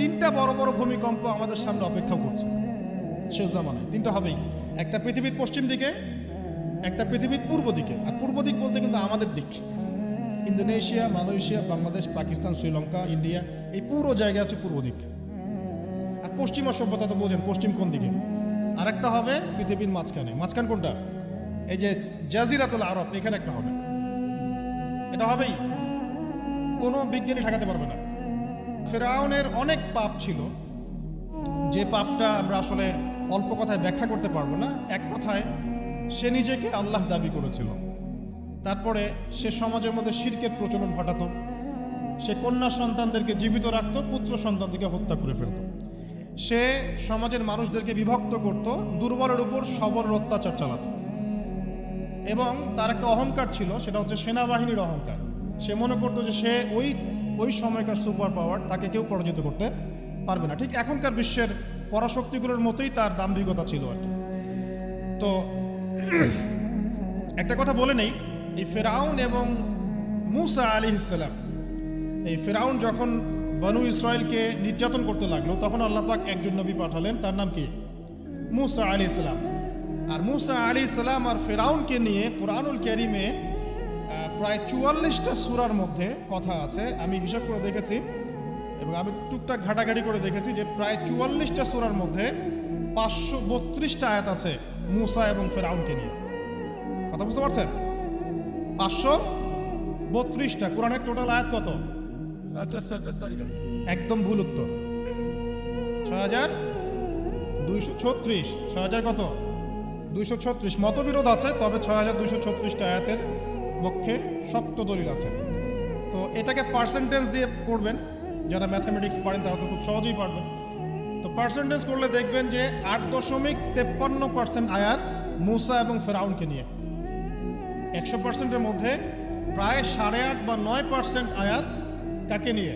তিনটা বড় বড় ভূমিকম্প আমাদের সামনে অপেক্ষা করছে শেষ জামানায়। তিনটা হবেই, একটা পৃথিবীর পশ্চিম দিকে, একটা পৃথিবীর পূর্ব দিকে। আর পূর্ব দিক বলতে কিন্তু আমাদের দিক, Indonesia, Malaysia, Bangladesh, Pakistan, Sri Lanka, India, এই পুরো জায়গা হচ্ছে পূর্ব দিক। আর পশ্চিমা সভ্যতা তো বোঝেন পশ্চিম কোন দিকে। আর একটা হবে পৃথিবীর মাঝখানে। মাঝখান কোনটা? এই যে জাজিরাতুল আরব, এখানে একটা হবে। এটা হবেই, কোনো বিজ্ঞানী ঠেকাতে পারবে না। ফেরাউনের অনেক পাপ ছিল, যে পাপটা আমরা আসলে অল্প কথায় ব্যাখ্যা করতে পারবো না। এক কথায় সে নিজেকে আল্লাহ দাবি করেছিল। তারপরে সে সমাজের মধ্যে শিরকের প্রচলন ঘটাতো। সে কন্যা সন্তানদেরকে জীবিত রাখত, পুত্র সন্তানদেরকে হত্যা করে ফেলত। সে সমাজের মানুষদেরকে বিভক্ত করত, দুর্বলের উপর সবলের অত্যাচার চালাত। এবং তার একটা অহংকার ছিল, সেটা হচ্ছে সেনাবাহিনীর অহংকার। সে মনে করতো যে সে ওই সময়কার সুপার পাওয়ার, তাকে কেউ পরাজিত করতে পারবে না। ঠিক এখনকার বিশ্বের পরাশক্তিগুলোর মতোই তার দাম্ভিকতা ছিল আর কি। তো একটা কথা বলে নেই, এই ফেরাউন এবং মূসা আলাইহিস সালাম, এই ফেরাউন যখন বনু ইসরায়েলকে নির্যাতন করতে লাগলো, তখন আল্লাহ পাক একজন নবী পাঠালেন, তার নাম কি? মূসা আলাইহিস সালাম। আর মূসা আলাইহিস সালাম আর ফেরাউনকে নিয়ে কুরআনুল কারীমে প্রায় 44টা সূরার মধ্যে কথা আছে। আমি হিসাব করে দেখেছি এবং আমি টুকটাক ঘাটাঘাটি করে দেখেছি যে প্রায় 44টা সূরার মধ্যে 532টা আয়াত আছে মূসা এবং ফেরাউনকে নিয়ে। কথা বুঝতে পারছেন? 532টা। কোরআনের টোটাল আয়াত কত? একদম ভুল উত্তর, 6236। 6000 কত? 236। মতবিরোধ আছে, তবে 6236টা আয়াতের পক্ষে শক্ত দলিল আছে। তো এটাকে পার্সেন্টেজ দিয়ে করবেন, যারা ম্যাথামেটিক্স পারেন তারা তো খুব সহজেই পারবেন। তো পার্সেন্টেজ করলে দেখবেন যে 8.53% আয়াত মূসা এবং ফেরাউনকে নিয়ে। 100%-এর মধ্যে প্রায় 8.5 বা 9% আয়াত কাকে নিয়ে?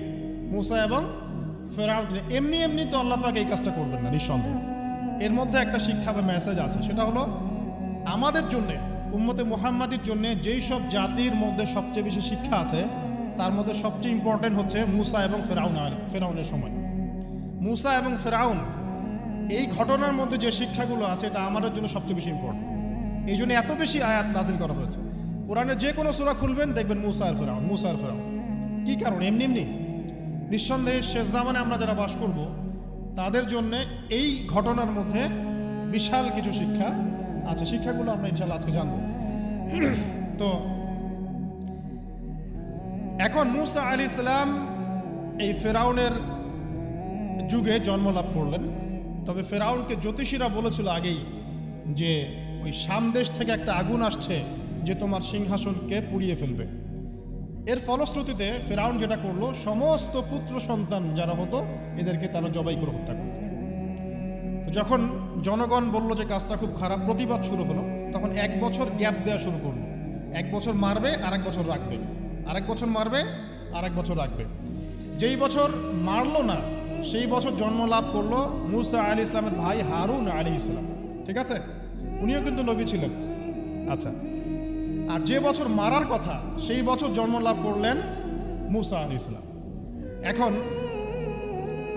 মূসা এবং ফেরাউনকে নিয়ে। এমনি এমনি তো আল্লাহ পাক এই কাজটা করবেন না নিঃসন্দেহে। এর মধ্যে একটা শিক্ষা বা মেসেজ আছে, সেটা হলো আমাদের জন্যে, উম্মতে মুহাম্মাদির জন্যে যেই সব জাতির মধ্যে সবচেয়ে বেশি শিক্ষা আছে, তার মধ্যে সবচেয়ে ইম্পর্টেন্ট হচ্ছে মূসা এবং ফেরাউনের সময়। মূসা এবং ফেরাউন, এই ঘটনার মধ্যে যে শিক্ষাগুলো আছে, এটা আমাদের জন্য সবচেয়ে বেশি ইম্পর্টেন্ট। এই জন্য এত বেশি আয়াত নাজিল করা হয়েছে। কোরআনের যে কোনো সূরা খুলবেন দেখবেন মূসা আর ফেরাউন, মূসা আর ফেরাউন। কি কারণ? এমনি এমনি নিঃসন্দেহে শেষ জামানে আমরা যারা বাস করব, তাদের জন্য এই ঘটনার মধ্যে বিশাল কিছু শিক্ষা আছে। শিক্ষাগুলো আমরা ইনশাআল্লাহ আজকে জানবো। তো এখন মূসা আলাইহিস সালাম এই ফেরাউনের যুগে জন্ম লাভ করলেন। তবে ফেরাউনকে জ্যোতিষীরা বলেছিল আগেই যে ওই শাম দেশ থেকে একটা আগুন আসছে যে তোমার সিংহাসনকে পুড়িয়ে ফেলবে। এর ফলশ্রুতিতে ফেরাউন যেটা করলো, সমস্ত পুত্র সন্তান যারা হতো এদেরকে তারা জবাই করে হত্যা করল। তো যখন জনগণ বলল যে কাজটা খুব খারাপ, প্রতিবাদ শুরু হলো, তখন 1 বছর গ্যাপ দেওয়া শুরু করলো। 1 বছর মারবে, আরেক বছর রাখবে, আরেক বছর মারবে, আরেক বছর রাখবে। যেই বছর মারলো না, সেই বছর জন্ম লাভ করলো মূসা আলাইহিস সালামের ভাই হারুন আলাইহিস সালাম। ঠিক আছে, উনিও কিন্তু নবী ছিলেন। আচ্ছা, আর যে বছর মারার কথা, সেই বছর জন্ম লাভ করলেন মূসা আলাইহিস সালাম। এখন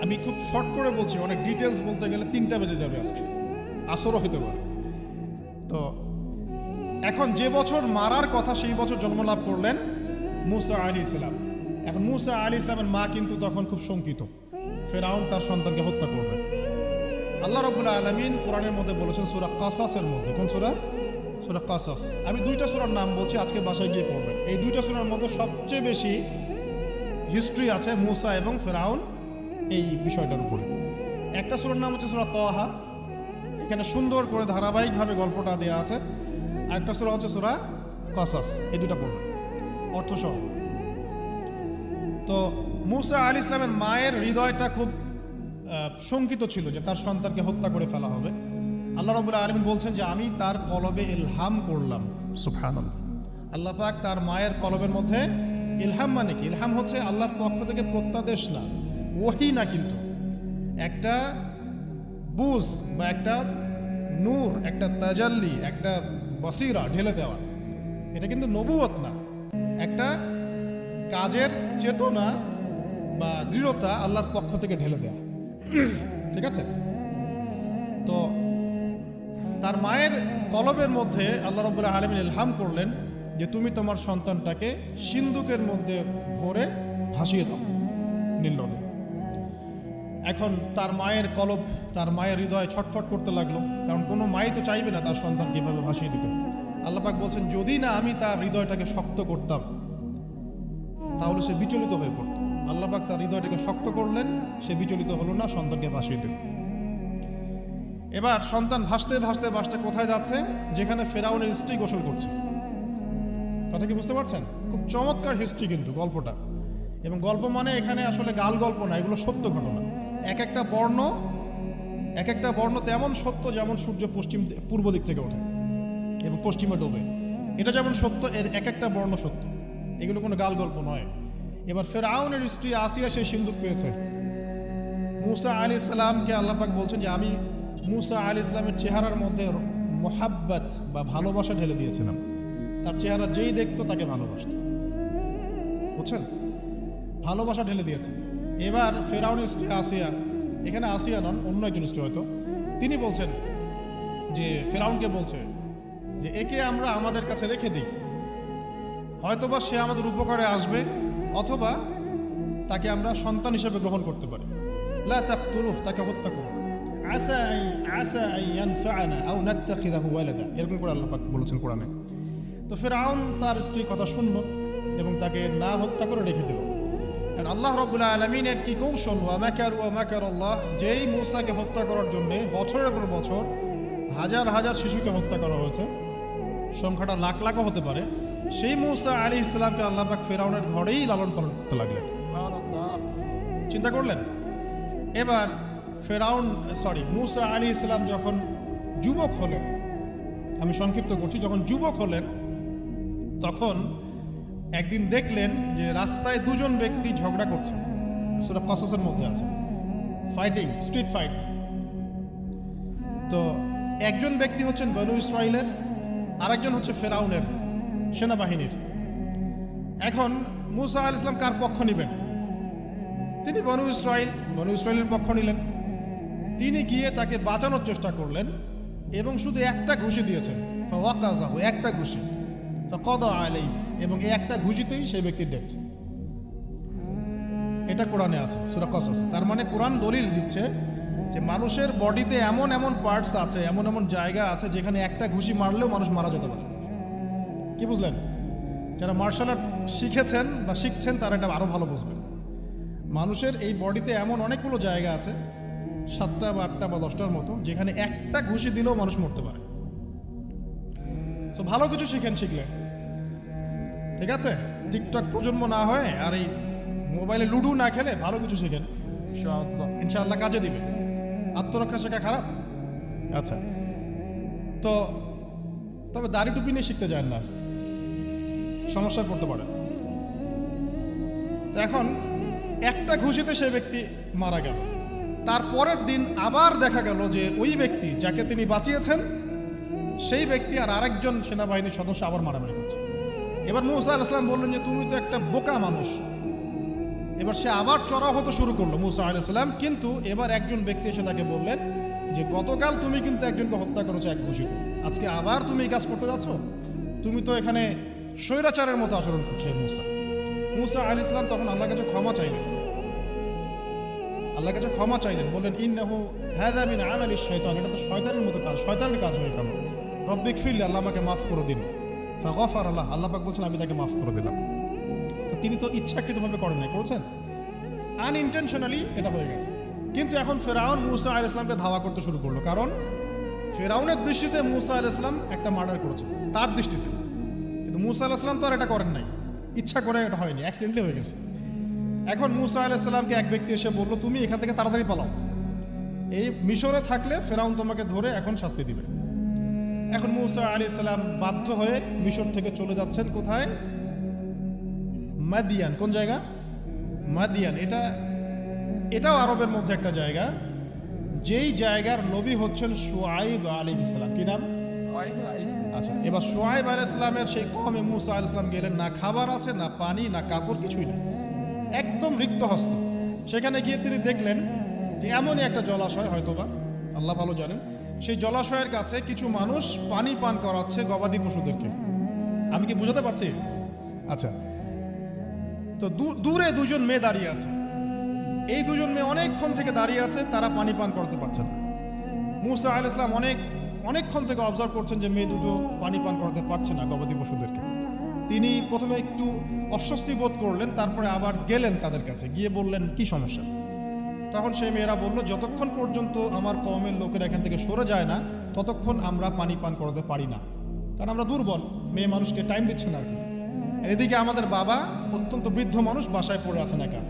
আমি খুব শর্ট করে বলছি, অনেক ডিটেলস বলতে গেলে 3টা বেজে যাবে, আজকে আসরও হতে পারে। তো এখন যে বছর মারার কথা, সেই বছর জন্ম লাভ করলেন মূসা আলাইহিস সালাম। এখন মূসা আলাইহিস সালামের মা কিন্তু তখন খুব শঙ্কিত, ফেরাউন তার সন্তানকে হত্যা করবে। আল্লাহ রাব্বুল আলামিন কোরআনের মধ্যে বলেছেন সূরা কাসাসের মধ্যে। কোন সূরা? সূরা কাসাস। আমি 2টা সূরার নাম বলছি, আজকে বাসায় গিয়ে পড়বেন। এই 2টা সূরার মধ্যে সবচেয়ে বেশি হিস্ট্রি আছে মূসা এবং ফেরাউন এই বিষয়টার উপরে। একটা সূরার নাম হচ্ছে সূরা তাহা, এখানে সুন্দর করে ধারাবাহিকভাবে গল্পটা দেওয়া আছে। আরেকটা সূরা হচ্ছে সূরা কাসাস। এই 2টা পড়বেন অর্থ সহ। তো মূসা আলাইহিস সালামের মায়ের হৃদয়টা খুব শঙ্কিত ছিল যে তার সন্তানকে হত্যা করে ফেলা হবে। আল্লাহ রাব্বুল আলামিন বলছেন যে আমি তার কলবে ইলহাম করলাম। সুবহানাল্লাহ। আল্লাহ পাক তার মায়ের কলবের মধ্যে ইলহাম, মানে কি? ইলহাম হচ্ছে আল্লাহর পক্ষ থেকে প্রত্যাদেশ না, ওহী না, কিন্তু একটা বুঝ বা একটা নূর, একটা তাজাল্লি, একটা বসিরা ঢেলে দেওয়া। এটা কিন্তু নবুয়ত না, একটা কাজের চেতনা বা দৃঢ়তা আল্লাহর পক্ষ থেকে ঢেলে দেয়া। ঠিক আছে? তো তার মায়ের কলবের মধ্যে আল্লাহ রাব্বুল আলামিন ইলহাম করলেন যে তুমি তোমার সন্তানটাকে সিন্দুকের মধ্যে ভরে ভাসিয়ে দাও নীল নদে। এখন তার মায়ের কলব, তার মায়ের হৃদয় ছটফট করতে লাগলো, কারণ কোনো মাই তো চাইবে না তার সন্তান কিভাবে ভাসিয়ে দিতে। আল্লাহ পাক বলছেন যদি না আমি তার হৃদয়টাকে শক্ত করতাম তাহলে সে বিচলিত হয়ে পড়ত। আল্লাহ পাক তার হৃদয়টাকে শক্ত করলেন, সে বিচলিত হলো না, সন্তানকে ভাসিয়ে দিল। এবার সন্তান ভাসতে ভাসতে ভাসতে কোথায় যাচ্ছে? যেখানে ফেরাউনের স্ত্রী গোসল করছে। কথা কি বুঝতে পারছেন? খুব চমৎকার হিস্ট্রি কিন্তু গল্পটা, এবং গল্প মানে এখানে আসলে গাল গল্প না, এগুলো সত্য ঘটনা। এক একটা বর্ণ তেমন সত্য যেমন সূর্য পূর্ব দিক থেকে ওঠে এবং পশ্চিমে ডোবে, এটা যেমন সত্য, এর এক একটা বর্ণ সত্য, এগুলো কোনো গাল গল্প নয়। এবার ফেরাউনের স্ত্রী আসিয়া সেই সিন্দুক পেয়েছে। মুসা আলাইহিস সালামকে আল্লাহ পাক বলছেন যে আমি মুসা আলাইহিস সালামের চেহারার মধ্যে মোহাব্বত বা ভালোবাসা ঢেলে দিয়েছিলাম। তার চেহারা যেই দেখতো তাকে ভালোবাসত, বুঝছেন? ভালোবাসা ঢেলে দিয়েছে। এবার ফেরাউনের স্ত্রী আসিয়া, এখানে আসিয়া নন, অন্য একজন স্ত্রী হয়তো, তিনি বলছেন যে ফেরাউনকে বলছে যে একে আমরা আমাদের কাছে রেখে দিই, হয়তোবা সে আমাদের উপকারে আসবে, অথবা তাকে আমরা সন্তান হিসেবে গ্রহণ করতে পারি। লা তাকতুলুহ, তাকে হত্যা করো, আসা আন ইয়ানফা'না আও নাত্তাখিযাহু ওয়ালাদা, এরকম করে আল্লাহ পাক বলেছেন কোরআনে। তো ফেরাউন তার স্ত্রীর কথা শুনল এবং তাকে না হত্যা করে রেখে দিল। কারণ আল্লাহ রাব্বুল আলামিনের কি কৌশল, ওয়া মাকারুল্লাহ, যেই মূসাকে হত্যা করার জন্য বছরের পর বছর হাজার হাজার শিশুকে হত্যা করা হয়েছে, সংখ্যাটা লাখ লাখও হতে পারে, সেই মূসা আলাইহিস সালামকে আল্লাহ পাক ফেরাউনের ঘরেই লালন পালন করতে লাগলেন। চিন্তা করলেন? এবার মূসা আলাইহিস সালাম যখন যুবক হলেন, আমি সংক্ষিপ্ত করছি, যখন যুবক হলেন তখন একদিন দেখলেন যে রাস্তায় দুজন ব্যক্তি ঝগড়া করছে। সূরা কসসের মধ্যে আছে, ফাইটিং, স্ট্রিট ফাইট। তো একজন ব্যক্তি হচ্ছেন বনু ইসরাইলের, আরেকজন হচ্ছে ফেরাউনের সেনাবাহিনীর। এখন মূসা আলাইহিস সালাম কার পক্ষ নেবেন? তিনি বনু ইসরাইলের পক্ষ নিলেন। তিনি গিয়ে তাকে বাঁচানোর চেষ্টা করলেন এবং শুধু একটা ঘুষি দিয়েছেন, ফাওয়াকাযাহু, একটা ঘুষি, ফাকাদা আলাইহি, এবং এই একটা ঘুষিতেই সেই ব্যক্তির ডেথ। এটা কোরআনে আছে, সূরা কসস। তার মানে কোরআন দলিল দিচ্ছে যে মানুষের বডিতে এমন এমন পার্টস আছে, এমন এমন জায়গা আছে যেখানে একটা ঘুষি মারলেও মানুষ মারা যেতে পারে। কি বুঝলেন? যারা মার্শাল আর্ট শিখেছেন বা শিখছেন তারা এটা আরো ভালো বুঝবেন। মানুষের এই বডিতে এমন অনেকগুলো জায়গা আছে, 7টা বা 8টা বা 10টার মতো, যেখানে একটা ঘুষি দিলেও মানুষ মরতে পারে। তো ভালো কিছু শিখলে, ঠিক আছে? টিকটক প্রজন্ম না হয় আর এই মোবাইলে লুডু না খেলে ভালো কিছু শিখেন, ইনশাআল্লাহ কাজে দিবে। আত্মরক্ষা শেখা খারাপ? আচ্ছা, তো তবে দাড়ি টুপি নিয়ে শিখতে যায় না, সমস্যায় পড়তে পারে। তো এখন একটা ঘুষিতে সেই ব্যক্তি মারা গেল। তারপরের দিন আবার দেখা গেল যে ওই ব্যক্তি যাকে তিনি বাঁচিয়েছেন সেই ব্যক্তি আর আরেকজন সেনাবাহিনীর সদস্য আবার মারামারি করছে। এবার মূসা আলাইহিস সালাম বললেন যে তুমি তো একটা বোকা মানুষ। এবার সে আবার চড়াও হতে শুরু করলো মূসা আলাইহিস সালাম, কিন্তু এবার একজন ব্যক্তি এসে তাকে বললেন যে গতকাল তুমি কিন্তু একজনকে হত্যা করেছো এক ঘুষিতে, আজকে আবার তুমি এই কাজ করতে যাচ্ছ, তুমি তো এখানে স্বৈরাচারের মতো আচরণ করছো। মূসা আলাইহিস সালাম তখন আল্লাহর কাছে ক্ষমা চাইলেন, বললেন ইন্নাহু হাযা মিন আমালিশ শাইতান, এটা তো শয়তানের মতো কাজ, শয়তানের কাজ হয়ে গেল। রব্বিক ফিরলি, আল্লাহ আমাকে মাফ করে দিন। ফাগফারা লাহ, আল্লাহ পাক বলছেন আমি তাকে মাফ করে দিলাম। তিনি তো ইচ্ছাকৃতভাবে করেন নাই, করেছেন আনইনটেনশনালি, এটা হয়ে গেছে। কিন্তু এখন ফেরাউন মূসা আলাইহিস সালামকে ধাওয়া করতে শুরু করলো, কারণ ফেরাউনের দৃষ্টিতে মূসা আলাইহিস সালাম একটা মার্ডার করেছে তার দৃষ্টিতে, কিন্তু মূসা আলাইহিস সালাম তো আর এটা করেন নাই, ইচ্ছা করে এটা হয়নি, অ্যাক্সিডেন্টলি হয়ে গেছে। এখন মূসা আলাইহিস সালামকে এক ব্যক্তি এসে বলল তুমি এখান থেকে তাড়াতাড়ি পালাও, এই মিশরে থাকলে ফেরাউন তোমাকে ধরে এখন শাস্তি দিবে। এখন মূসা আলাইহিস সালাম বাধ্য হয়ে মিশর থেকে চলে যাচ্ছেন কোথায়? মাদিয়ান। কোন জায়গা? মাদিয়ান। এটাও আরবের মধ্যে একটা জায়গা, যেই জায়গার নবী হচ্ছেন শুআইব আলাইহিস সালাম। কি নাম? আচ্ছা, এবার শুআইব আলাইহিস সালামের সেই কওমে মূসা আলাইহিস সালাম গেলেন, না খাবার আছে, না পানি, না কাপড়, কিছুই না, একদম রিক্ত হস্ত। সেখানে গিয়ে তিনি দেখলেন যে এমনই একটা জলাশয়, হয়তোবা আল্লাহ ভালো জানেন, সেই জলাশয়ের কাছে কিছু মানুষ পানি পান করাচ্ছে গবাদি পশুদেরকে। আমি কি বুঝাতে পারছি? আচ্ছা, তো দূরে দুজন মেয়ে দাঁড়িয়ে আছে। এই দুজন মেয়ে অনেকক্ষণ থেকে দাঁড়িয়ে আছে, তারা পানি পান করতে পারছে না। মুসা আলাইহিস সালাম অনেকক্ষণ থেকে অবজার্ভ করছেন যে মেয়ে দুটো পানি পান করাতে পারছে না গবাদি পশুদেরকে। তিনি প্রথমে একটু অস্বস্তি বোধ করলেন, তারপরে আবার গেলেন তাদের কাছে, গিয়ে বললেন কি সমস্যা। তখন সেই মেয়েরা বলল, যতক্ষণ পর্যন্ত আমার কওমের লোকেরা এখান থেকে সরে যায় না ততক্ষণ আমরা পানি পান করাতে পারি না, কারণ আমরা দুর্বল, মেয়ে মানুষকে টাইম দিচ্ছে না আর কি। আর এদিকে আমাদের বাবা অত্যন্ত বৃদ্ধ মানুষ, বাসায় পড়ে আছেন একা।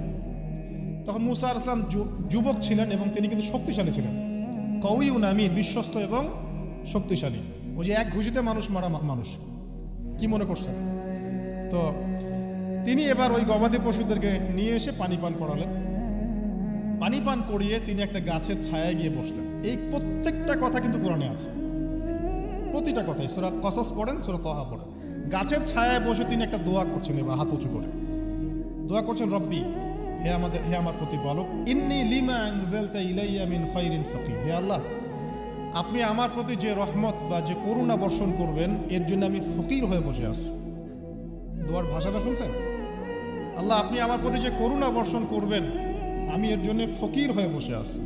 তখন মুসা আলাইহিস সালাম যুবক ছিলেন এবং তিনি কিন্তু শক্তিশালী ছিলেন, কওয়িউন আমিন, বিশ্বস্ত এবং শক্তিশালী। ওই যে এক ঘুষিতে মানুষ মারা মানুষ, কি মনে করছেন? তো তিনি এবার ওই গবাদি পশুদেরকে নিয়ে এসে পানি পান করালেন। পানি পান করিয়ে তিনি একটা গাছের ছায়ায় গিয়ে বসলেন। এই প্রত্যেকটা কথা কিন্তু কোরআনে আছে, প্রতিটা কথাই। সূরা কসস পড়েন, সূরা তাহা পড়েন। গাছের ছায়ায় বসে তিনি একটা দোয়া করছেন, এবার হাত উঁচু করে দোয়া করছেন, রব্বি, হে আমার প্রতিপালক, ইন্নী লিমা আনজালতা ইলাইয়া মিন খায়রিন ফাকির, হে আল্লাহ, আপনি আমার প্রতি যে রহমত বা যে করুণা বর্ষণ করবেন এর জন্য আমি ফকির হয়ে বসে আছি। দোয়ার ভাষাটা শুনছেন? আল্লাহ, আপনি আমার প্রতি যে করুণা বর্ষণ করবেন আমি এর জন্য ফকির হয়ে বসে আছি।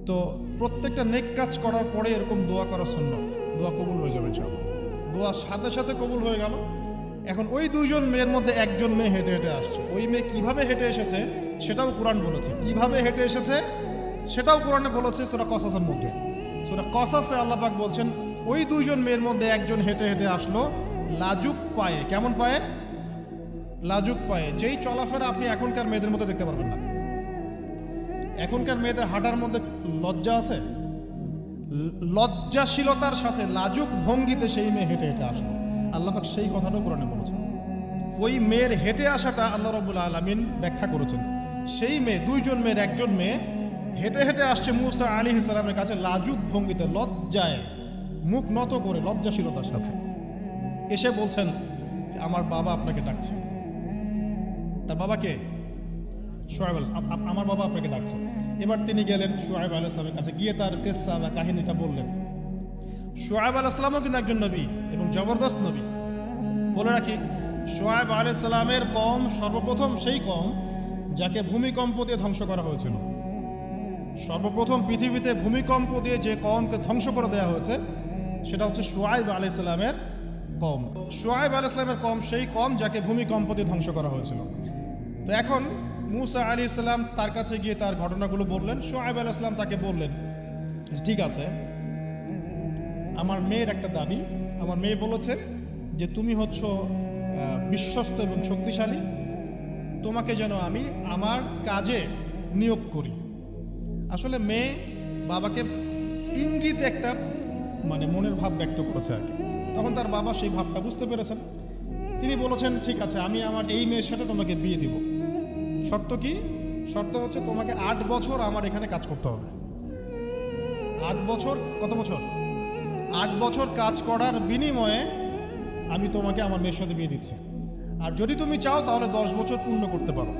তো প্রত্যেকটা নেক কাজ করার পরে এরকম দোয়া করা সুন্নত, দোয়া কবুল হয়ে যাবে ইনশাআল্লাহ। দোয়া সাথে সাথে কবুল হয়ে গেল। এখন ওই দুইজন মেয়ের মধ্যে একজন মেয়ে হেঁটে হেঁটে আসছে। ওই মেয়ে কিভাবে হেঁটে এসেছে সেটাও কোরআন বলেছে, কিভাবে হেঁটে এসেছে সেটাও কোরআনে বলেছে সূরা কসাসের মধ্যে। সূরা কসাসে আল্লাহ পাক বলছেন, ওই দুইজন মেয়ের মধ্যে একজন হেঁটে হেঁটে আসলো লাজুক পায়ে। কেমন পায়ে? লাজুক পায়ে। যেই চলাফেরা আপনি এখনকার মেয়েদের মধ্যে দেখতে পারবেন না। এখনকার মেয়েদের হাঁটার মধ্যে লজ্জা আছে, লজ্জাশীলতার সাথে লাজুক ভঙ্গিতে সেই মেয়ে হেঁটে হেঁটে আসলো। আল্লাহ পাক সেই কথাটাও কোরআনে বলেছেন। ওই মেয়ের হেঁটে আসাটা আল্লাহ রাব্বুল আলামিন ব্যাখ্যা করেছেন। সেই মেয়ে, দুইজন মেয়ের একজন মেয়ে হেঁটে হেঁটে আসছে মুসা আলাইহিস সালামের কাছে লাজুক ভঙ্গিতে, লজ্জায় মুখ নত করে, লজ্জাশীলতার সাথে এসে বলছেন যে আমার বাবা আপনাকে ডাকছে। তার বাবাকে? শুআয়ব আলাইহিস সালাম, আমার বাবা আপনাকে ডাকছে। এবার তিনি গেলেন শুআয়ব আলাইহিস সালামের কাছে, গিয়ে তার কিসসা বা কাহিনীটা বললেন। শুআয়ব আলাইহিস সালামও কিন্তু একজন নবী এবং জবরদস্ত নবী। বলে রাখি, শুআয়ব আলাইহিস সালামের কওম সর্বপ্রথম সেই কওম যাকে ভূমিকম্প দিয়ে ধ্বংস করা হয়েছিল। সর্বপ্রথম পৃথিবীতে ভূমিকম্প দিয়ে যে কওমকে ধ্বংস করে দেওয়া হয়েছে সেটা হচ্ছে শুআয়ব আলাইহিস সালামের কওম। শুআয়ব আলাইহিস সালামের কওম সেই কওম যাকে ভূমিকম্প দিয়ে ধ্বংস করা হয়েছিল। তো এখন মুসা আলাইহিস সালাম তার কাছে গিয়ে তার ঘটনাগুলো বললেন। শুআয়ব আলাইহিস সালাম তাকে বললেন, ঠিক আছে, আমার মেয়ের একটা দাবি। আমার মেয়ে বলেছে যে তুমি হচ্ছ বিশ্বস্ত এবং শক্তিশালী, তোমাকে যেন আমি আমার কাজে নিয়োগ করি। আসলে মেয়ে বাবাকে ইঙ্গিত একটা মনের ভাব ব্যক্ত করেছে আর কি। তখন তার বাবা সেই ভাবটা বুঝতে পেরেছেন। তিনি বলেছেন, ঠিক আছে, আমি আমার এই মেয়ের সাথে তোমাকে বিয়ে দিব। শর্ত কি? শর্ত হচ্ছে তোমাকে 8 বছর আমার এখানে কাজ করতে হবে। 8 বছর? কত বছর? 8 বছর কাজ করার বিনিময়ে আমি তোমাকে আমার মেয়ের সাথে বিয়ে দিচ্ছি। আর যদি তুমি চাও তাহলে 10 বছর পূর্ণ করতে পারো।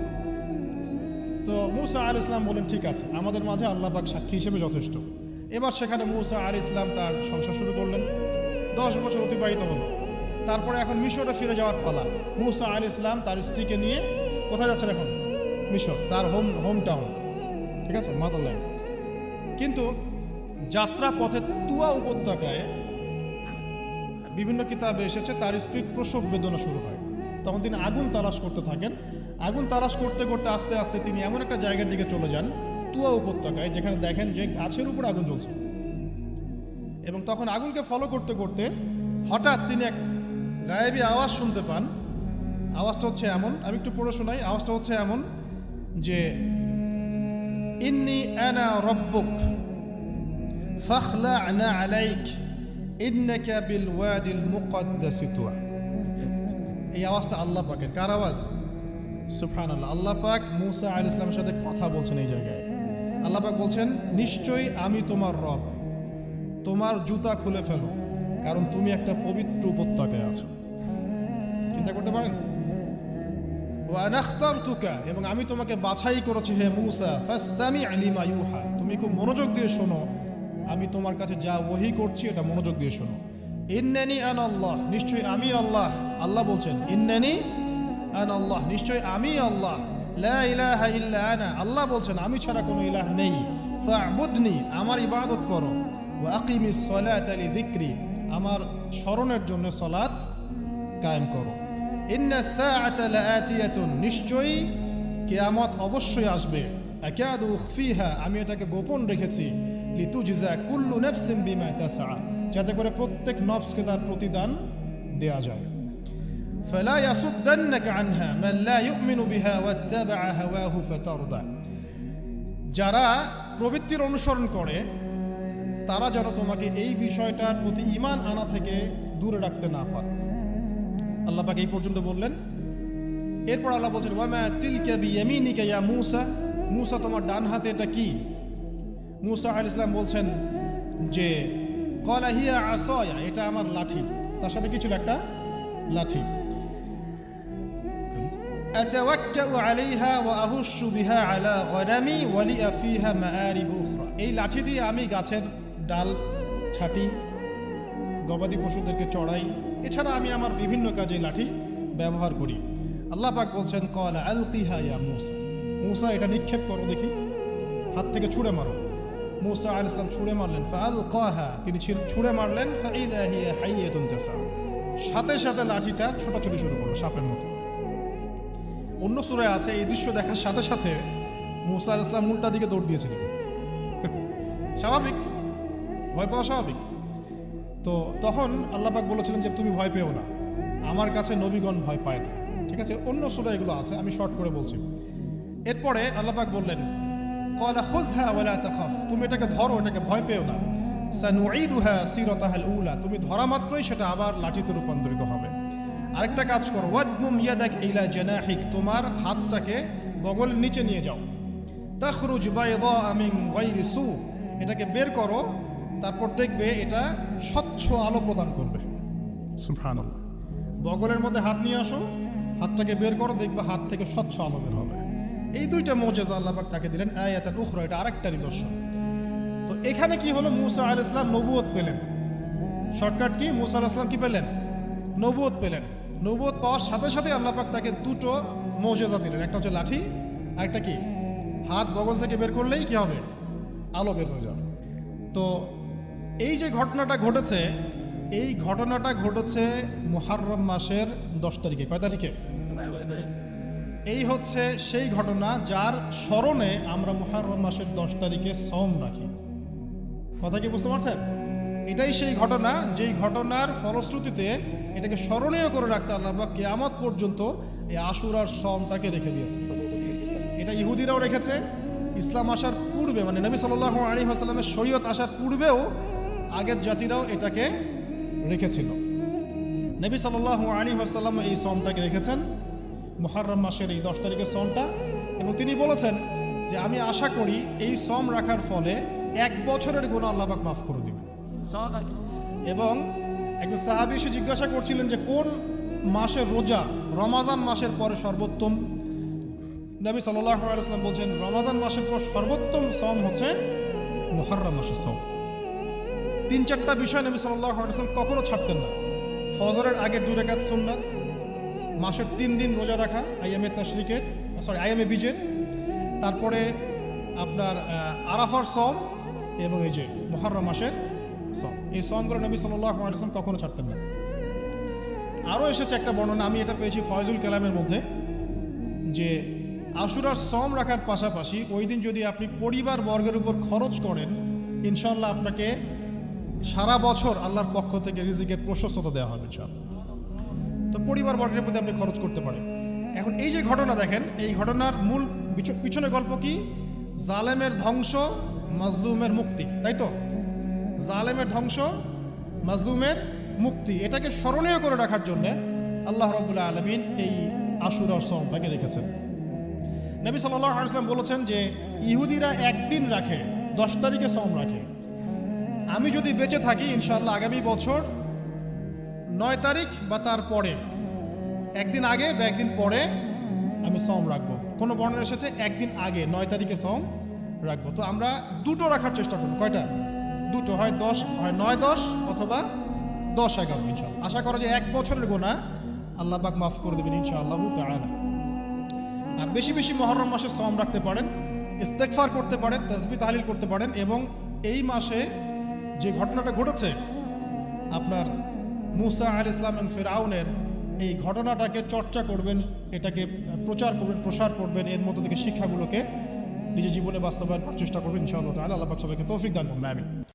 তো মুসা আলাইহিস সালাম বলেন, ঠিক আছে, আমাদের মাঝে আল্লাহ পাক সাক্ষী হিসেবে যথেষ্ট। এবার সেখানে মুসা আলাইহিস সালাম তার সংসার শুরু করলেন। 10 বছর অতিবাহিত হলো। তারপরে এখন মিশরে ফিরে যাওয়ার পালা। মুসা আলাইহিস সালাম তার স্ত্রীকে নিয়ে কোথায় যাচ্ছেন এখন? মিশর, তার হোম টাউন, ঠিক আছে, মাদারল্যান্ড। কিন্তু যাত্রা পথে তুয়া উপত্যকায় বিভিন্ন কিতাবে এসেছে তার স্ত্রীর প্রসব বেদনা শুরু হয়। তখন তিনি আগুন তালাশ করতে থাকেন। আগুন তালাশ করতে করতে আস্তে আস্তে তিনি এমন একটা জায়গার দিকে চলে যান তুয়া উপত্যকায়, যেখানে দেখেন যে গাছের উপর আগুন জ্বলছে। এবং তখন আগুনকে ফলো করতে করতে হঠাৎ তিনি এক গায়েবী আওয়াজ শুনতে পান। আওয়াজটা হচ্ছে এমন, আমি একটু পড়ে শোনাই। আওয়াজটা হচ্ছে এমন যে, ইন্নী আনা রব্বুক ফাখলা'না আলাইক ইন্নাকা বিল ওয়াদিল মুকদ্দাসি তুয়া। এই আওয়াজটা আল্লাহ পাকের। কার আওয়াজ? সুবহানাল্লাহ। আল্লাহ পাক মুসা আলাইহিস সালামের সাথে কথা বলছেন এই জায়গায়। আল্লাহ পাক বলছেন, নিশ্চয়ই আমি তোমার রব, তোমার জুতা খুলে ফেলো, কারণ তুমি একটা পবিত্র উপত্যকায় আছো। চিন্তা করতে পারেন? ওয়া আনা ইখতারতুকা, এবং আমি তোমাকে বাছাই করেছি হে মূসা, ফাসতামি' লিমা ইউহা, তুমি খুব মনোযোগ দিয়ে শোনো, আমি তোমার কাছে যা ওহী করছি এটা মনোযোগ দিয়ে শোনো। ইন্নানি আনা আল্লাহ, নিশ্চয়ই আমি আল্লাহ। আল্লাহ বলছেন ইন্নানি আনা আল্লাহ, নিশ্চয়ই আমি আল্লাহ। লা ইলাহা ইল্লা আনা, আল্লাহ বলছেন আমি ছাড়া কোনো ইলাহ নেই। ফা'বুদনি, আমার ইবাদত করো। ওয়া আকিমিস সালাতা লিযিকরি, আমার স্মরণের জন্য সালাত কায়েম করো। ইন্নাস সাআতা লাআতিয়াতুন, নিশ্চয়ই কিয়ামত অবশ্যই আসবে। আকাদু উখফিহা, আমি এটাকে গোপন রেখেছি। লিতুজজা কুল্লু নাফসিন বিমা তাসআ, যাতে করে প্রত্যেক নফসকে তার প্রতিদান দেয়া যায়। ফালা ইয়াসুদ্দান্নাকা আনহা মান লা ইউমিনু বিহা ওয়াত্তাবা হাওয়াহু ফাতারদা, যারা প্রবৃত্তির অনুসরণ করে তারা যেন তোমাকে এই বিষয়টার প্রতি ঈমান আনা থেকে দূরে রাখতে না পারে। আল্লাহ পাক এই পর্যন্ত বললেন। এরপর আল্লাহ বলছেন ওয়ামা তিলকা বিয়ামিনিকা ইয়া মূসা, মূসা তোমার ডান হাতে এটা কি? মূসা আলাইহিস সালাম বলছেন যে ক্বালা হিয়া আসায়া, এটা আমার লাঠি। তার সাথে কি ছিল? একটা লাঠি। আতাওয়াক্কাউ আলাইহা ওয়া আহুশু বিহা আলা গনামি ওয়া লিয়া ফিহা মাআরিব উখরা, এই লাঠি দিয়ে আমি গাছের ডাল ছাঁটি, গবাদি পশুদেরকে চড়াই, এছাড়া আমি আমার বিভিন্ন কাজে লাঠি ব্যবহার করি। আল্লাহ পাক বলছেন ক্বালা আলকিহা ইয়া মূসা, মূসা এটা নিক্ষেপ করো দেখি, হাত থেকে ছুঁড়ে মারো। মূসা আলাইহিস সালাম ছুঁড়ে মারলেন। ফাআলকাহা, তিনি ছুঁড়ে মারলেন। ফাইদা হিয়া হাইয়াতুন তাসা, সাথে সাথে লাঠিটা ছোটাছুটি শুরু করলো সাপের মতো। অন্য সূরায় আছে এই দৃশ্য দেখার সাথে সাথে মূসা আলাইহিস সালাম উল্টা দিকে দৌড় দিয়েছিলেন। স্বাভাবিক, ভয় পাওয়া স্বাভাবিক। তো তখন আল্লাহ পাক বলেছিলেন যে তুমি ভয় পেও না, আমার কাছে নবীগণ ভয় পায় না। ঠিক আছে, অন্য সূরা এগুলো আছে, আমি শর্ট করে বলছি। এরপরে আল্লাহ পাক বললেন ক্বালা খুযহা ওয়া লা তাখাফ, তুমি এটাকে ধরো, এটাকে ভয় পেও না। সানুঈদুহা সিরাতাহাল উলা, তুমি ধরা মাত্রই সেটা আবার লাঠিতে রূপান্তরিত হবে। আরেকটা কাজ করো, ওয়াদমুম ইয়াদাকা ইলা জানাহিক, তোমার হাতটাকে বগলের নিচে নিয়ে যাও। তাখরুজ বাইদা মিন গায়রি সু, এটাকে বের করো, তারপর দেখবে এটা স্বচ্ছ আলো প্রদান করবে। সুবহানাল্লাহ, বগলের মধ্যে হাত নিয়ে আসো, হাতটাকে বের করো, দেখবে হাত থেকে স্বচ্ছ আলো বের হবে। এই দুইটা মুজিজা আল্লাহ পাক তাকে দিলেন। আয়াতুল উখরা, এটা আরেকটা নিদর্শন। তো এখানে কি হলো? মূসা আলাইহিস সালাম নবুয়ত পেলেন। Shortcut key? মূসা আলাইহিস সালাম কি পেলেন? নবুয়ত পেলেন। নবুয়ত পাওয়ার সাথে সাথে আল্লাহ পাক তাকে দুটো মুজিজা দিলেন। একটা হচ্ছে লাঠি, আর একটা কি? হাত বগল থেকে বের করলেই কি হবে? আলো বের হয়ে যাবে। তো এই যে ঘটনাটা ঘটেছে, এই ঘটনাটা ঘটেছে মুহররম মাসের 10 তারিখে। কয় তারিখে? এই হচ্ছে সেই ঘটনা যার স্মরণে আমরা মুহররম মাসের 10 তারিখে সওম রাখি। কথা কি বুঝতে পারছেন? এটাই সেই ঘটনা, যেই ঘটনার ফলশ্রুতিতে এটাকে স্মরণীয় করে রাখতে আল্লাহ পাক কিয়ামত পর্যন্ত এই আশুরার সওমটাকে রেখে দিয়েছে। এটা ইহুদিরাও রেখেছে, ইসলাম আসার পূর্বে, মানে নবী সাল্লাল্লাহু আলাইহি ওয়াসাল্লামের শরীয়ত আসার পূর্বেও আগের জাতিরাও এটাকে রেখেছিল। নবী সাল্লাল্লাহু আলাইহি ওয়াসাল্লাম এই সওমটাকে রেখেছেন, মুহররম মাসের এই 10 তারিখের সওমটা, এবং তিনি বলেছেন যে আমি আশা করি এই সওম রাখার ফলে 1 বছরের গুনাহ আল্লাহ পাক মাফ করে দিবেন। এবং একজন সাহাবী এসে জিজ্ঞাসা করছিলেন যে কোন মাসের রোজা রমাজান মাসের পরে সর্বোত্তম? নবী সাল্লাল্লাহু আলাইহি ওয়াসাল্লাম বলছেন রমাজান মাসের পর সর্বোত্তম সওম হচ্ছে মুহররম মাসের সওম। 3-4টা বিষয় নবী সাল্লাল্লাহু আলাইহি ওয়াসাল্লাম কখনো ছাড়তেন না। ফজরের আগের 2 রাকাত সুন্নাত, মাসের 3 দিন রোজা রাখা, আইয়ামে বীজের, তারপরে আপনার আরাফার সওম, এবং এই যে মুহররম মাসের সওম। এই সওমগুলো নবী সাল্লাল্লাহু আলাইহি ওয়াসাল্লাম কখনো ছাড়তেন না। আরও এসেছে একটা বর্ণনা, আমি এটা পেয়েছি ফয়জুল কালামের মধ্যে, যে আশুরার সওম রাখার পাশাপাশি ওই দিন যদি আপনি পরিবার বর্গের উপর খরচ করেন, ইনশাআল্লাহ আপনাকে সারা বছর আল্লাহর পক্ষ থেকে রিজিকের প্রশস্ততা দেওয়া হবে ইনশাআল্লাহ। তো পরিবার বর্গের প্রতি আপনি খরচ করতে পারেন। এখন এই যে ঘটনা দেখেন, এই ঘটনার মূল পিছনে গল্প কি? জালেমের ধ্বংস, মাজলুমের মুক্তি, তাই তো? জালেমের ধ্বংস, মাজলুমের মুক্তি, এটাকে স্মরণীয় করে রাখার জন্য আল্লাহ রাব্বুল আলামিন এই আশুরার সওমটাকে রেখেছেন। নবী সাল্লাল্লাহু আলাইহি ওয়াসাল্লাম বলেছেন যে ইহুদিরা একদিন রাখে, 10 তারিখে সওম রাখে। আমি যদি বেঁচে থাকি ইনশাআল্লাহ আগামী বছর 9 তারিখ বা তার পরে, একদিন আগে বা একদিন পরে আমি সম রাখবো। কোনো বর্ণনা এসেছে একদিন আগে 9 তারিখে সম রাখবো। তো আমরা দুটো রাখার চেষ্টা করবো। কয়টা? দুটো, হয় 10, হয় 9-10 অথবা 10-11 ইনশাআল্লাহ। আশা করো যে 1 বছরের গুনাহ আল্লাহ পাক মাফ করে দেবেন ইনশাআল্লাহ তাআলা। আর বেশি বেশি মুহররম মাসে সম রাখতে পারেন, ইস্তেগফার করতে পারেন, তাসবিহ তাহলিল করতে পারেন, এবং এই মাসে যে ঘটনাটা ঘটেছে আপনার মূসা আলাইহিস সালাম এবং ফিরআউনের, এই ঘটনাটাকে চর্চা করবেন, এটাকে প্রচার করবেন, প্রসার করবেন, এর মধ্যে থেকে শিক্ষাগুলোকে নিজের জীবনে বাস্তবায়ন করার চেষ্টা করবেন ইনশাআল্লাহ তাআলা। আল্লাহ পাক সবাইকে তৌফিক দান করুন, আমিন।